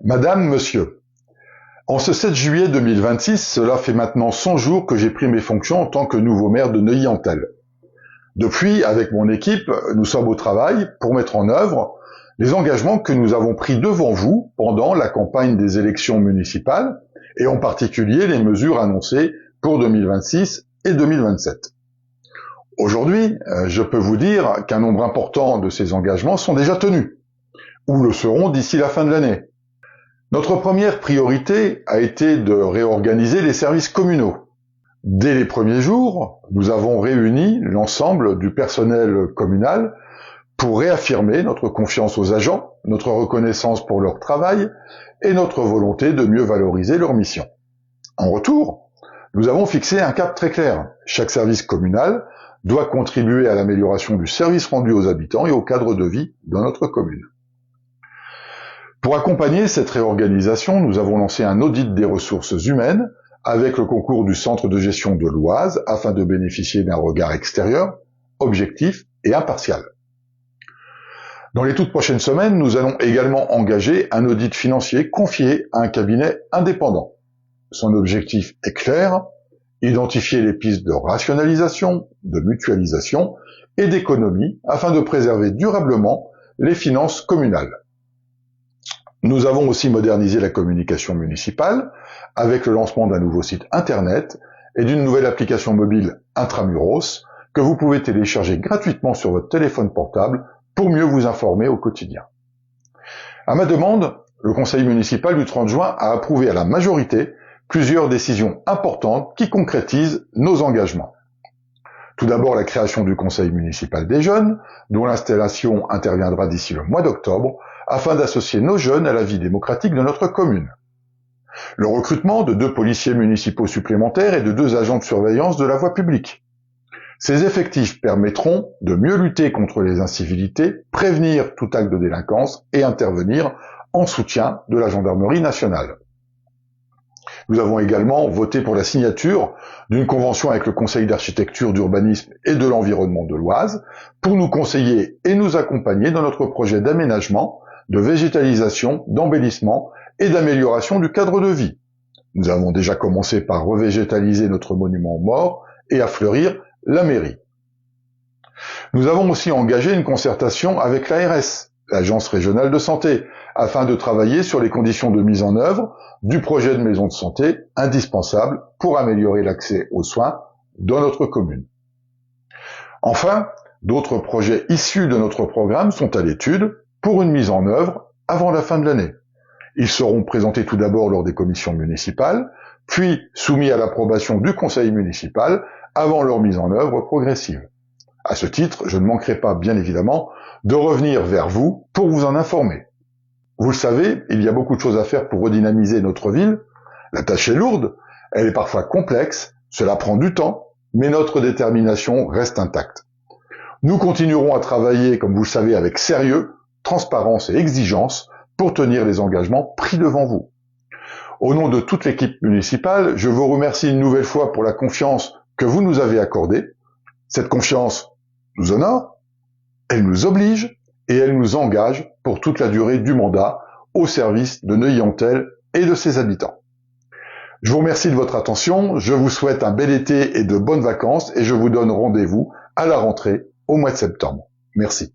Madame, monsieur, en ce 7 juillet 2026, cela fait maintenant 100 jours que j'ai pris mes fonctions en tant que nouveau maire de Neuilly-en-Thelle. Depuis, avec mon équipe, nous sommes au travail pour mettre en œuvre les engagements que nous avons pris devant vous pendant la campagne des élections municipales et en particulier les mesures annoncées pour 2026 et 2027. Aujourd'hui, je peux vous dire qu'un nombre important de ces engagements sont déjà tenus, ou le seront d'ici la fin de l'année. Notre première priorité a été de réorganiser les services communaux. Dès les premiers jours, nous avons réuni l'ensemble du personnel communal pour réaffirmer notre confiance aux agents, notre reconnaissance pour leur travail et notre volonté de mieux valoriser leur mission. En retour, nous avons fixé un cap très clair. Chaque service communal doit contribuer à l'amélioration du service rendu aux habitants et au cadre de vie dans notre commune. Pour accompagner cette réorganisation, nous avons lancé un audit des ressources humaines avec le concours du Centre de gestion de l'Oise afin de bénéficier d'un regard extérieur, objectif et impartial. Dans les toutes prochaines semaines, nous allons également engager un audit financier confié à un cabinet indépendant. Son objectif est clair, identifier les pistes de rationalisation, de mutualisation et d'économie afin de préserver durablement les finances communales. Nous avons aussi modernisé la communication municipale avec le lancement d'un nouveau site internet et d'une nouvelle application mobile Intramuros que vous pouvez télécharger gratuitement sur votre téléphone portable pour mieux vous informer au quotidien. À ma demande, le conseil municipal du 30 juin a approuvé à la majorité plusieurs décisions importantes qui concrétisent nos engagements. Tout d'abord, la création du conseil municipal des jeunes, dont l'installation interviendra d'ici le mois d'octobre, afin d'associer nos jeunes à la vie démocratique de notre commune. Le recrutement de 2 policiers municipaux supplémentaires et de 2 agents de surveillance de la voie publique. Ces effectifs permettront de mieux lutter contre les incivilités, prévenir tout acte de délinquance et intervenir en soutien de la gendarmerie nationale. Nous avons également voté pour la signature d'une convention avec le Conseil d'architecture, d'urbanisme et de l'environnement de l'Oise pour nous conseiller et nous accompagner dans notre projet d'aménagement, de végétalisation, d'embellissement et d'amélioration du cadre de vie. Nous avons déjà commencé par revégétaliser notre monument aux morts et à fleurir la mairie. Nous avons aussi engagé une concertation avec l'ARS, l'Agence régionale de santé, afin de travailler sur les conditions de mise en œuvre du projet de maison de santé indispensable pour améliorer l'accès aux soins dans notre commune. Enfin, d'autres projets issus de notre programme sont à l'étude pour une mise en œuvre avant la fin de l'année. Ils seront présentés tout d'abord lors des commissions municipales, puis soumis à l'approbation du conseil municipal avant leur mise en œuvre progressive. À ce titre, je ne manquerai pas, bien évidemment, de revenir vers vous pour vous en informer. Vous le savez, il y a beaucoup de choses à faire pour redynamiser notre ville. La tâche est lourde, elle est parfois complexe, cela prend du temps, mais notre détermination reste intacte. Nous continuerons à travailler, comme vous le savez, avec sérieux, transparence et exigence pour tenir les engagements pris devant vous. Au nom de toute l'équipe municipale, je vous remercie une nouvelle fois pour la confiance que vous nous avez accordée. Cette confiance nous honore, elle nous oblige et elle nous engage pour toute la durée du mandat au service de Neuilly-en-Thelle et de ses habitants. Je vous remercie de votre attention, je vous souhaite un bel été et de bonnes vacances et je vous donne rendez-vous à la rentrée au mois de septembre. Merci.